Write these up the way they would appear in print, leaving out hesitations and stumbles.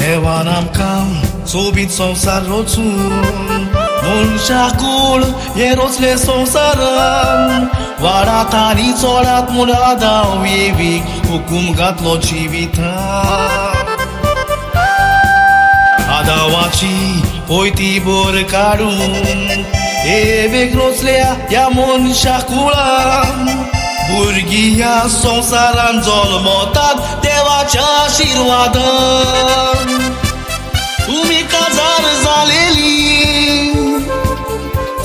Devanam kam sobit संसार रचून मनशाकूळ हे रचले संसारान वाडात आनी चोडात म्हूण आदाव येवीक हुकूम घातलो जिवितान आदावाची पोयती बोर काडून येवेक रचल्या ह्या मनशाकुळान भुरगीं ह्या संसारान जल्मतात देवाच्या आशिर्वादान तुमी काजार जालेली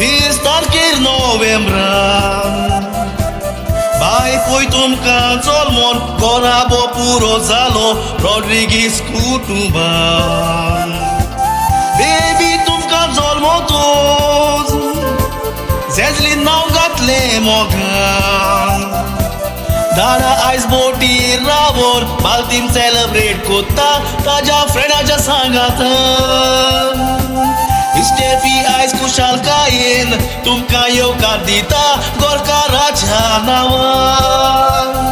30 तारखेर नोव्हेंबरान बायकोय तुमकां जल्मोन घोराबो पुरो जालो रॉड्रिगीस कुटुंबान बेबी तुमकां जल्मोतोच जेजली नांव घातलें मोगान दादा आयज बोटीर रावोर बाल्तीन सेलेब्रेट कोत्ता ताज्या फ्रेंडाच्या सांगातान स्टेफी आयज कुशालकायेन तुमकां येवकार दिता गोरकाराच्या नांवान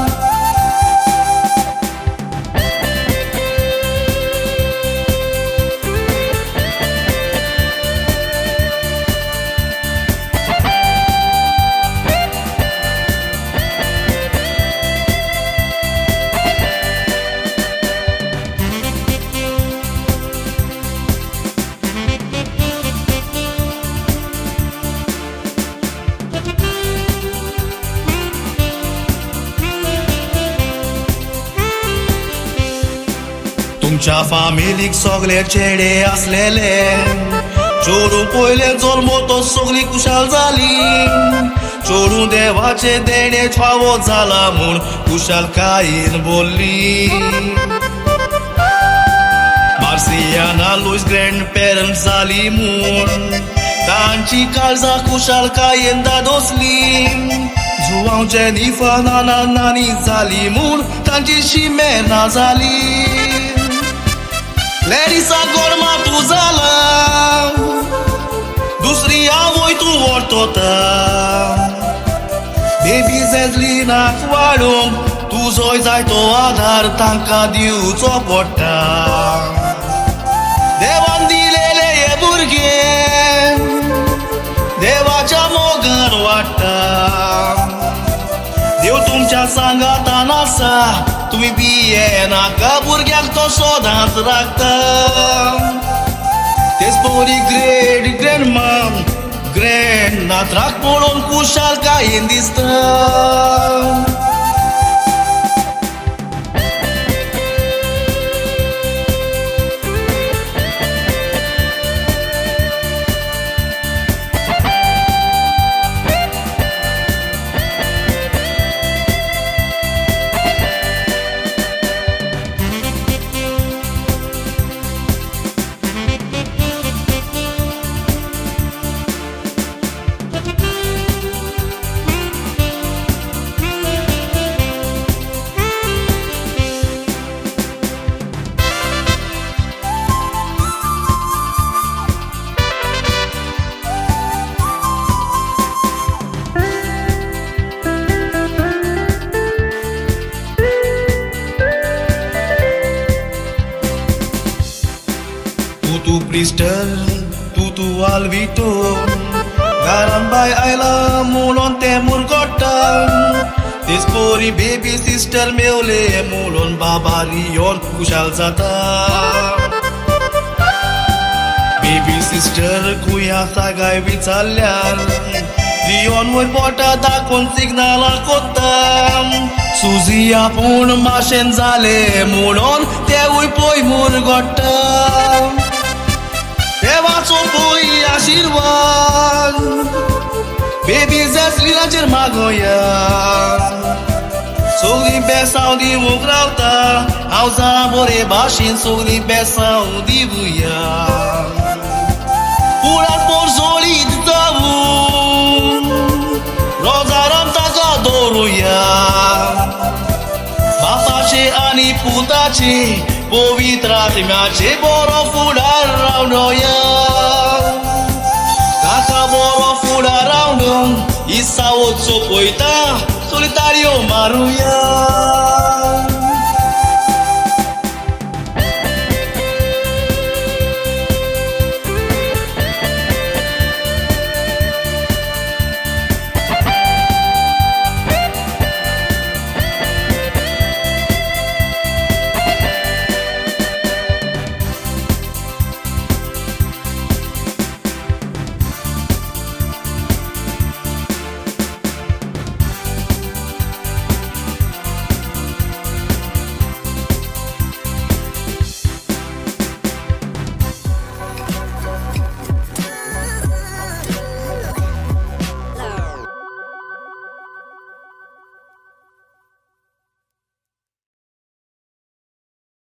तुमच्या फामिलीक सगळे चेडे आसलेले चोडू पयले जल्मोतोच सगळी कुशाल जाली चोडू देवाचे देणे फावो जाला म्हूण कुशालकायेन बोल्ली मार्सियाना लुईस ग्रँड पेरंट्स जाली म्हूण तांची काळजां कुशालकायेन दादोसली जुवांव जेनिफा नाना नानी जाली म्हूण तांची शिमेना जाली Larissa Gorma tu जाला दुसरी आवय तूं व्हरतोता बेबी जेजलीनाक वाडूंक तुजोय जाय तो आधार तांकां दिवचो पडटा देवान दिलेले हे भुरगे देवाच्या मोगान वाडटा देव तुमच्या सांगातान आसा तुमी भियेनाका भुरग्याक तो सदांच राखता तेच पोरी ग्रेट ग्रँडमॉम ग्रँड नातराक पळोवन कुशालकायेन दिसता Tu priester, tu alvito Garambai aila mulon temur gotan Tespori baby sister meule mulon babarion kushal zata Baby sister kuya sagai vitalyan Dion voi bota dakon signala kotam Suzia pun mashen zale mulon te ui poi mur gotan देवाचो पळय आशिर्वाद baby जेजलीनाचेर मागोया सगळीं बेसांव दिवंक रावता हांव जा बरे भाशेन सगळीं बेसांव दिवया कुळाक पोरजोळीत जावून रोजारान ताका दवरुया बापाचे आनी पुताचे पवित्र आत्म्याचे बरो फुडार रावडोया काका बरो फुडार रावडोन इसावो चोपयता सोलितारियो मारुया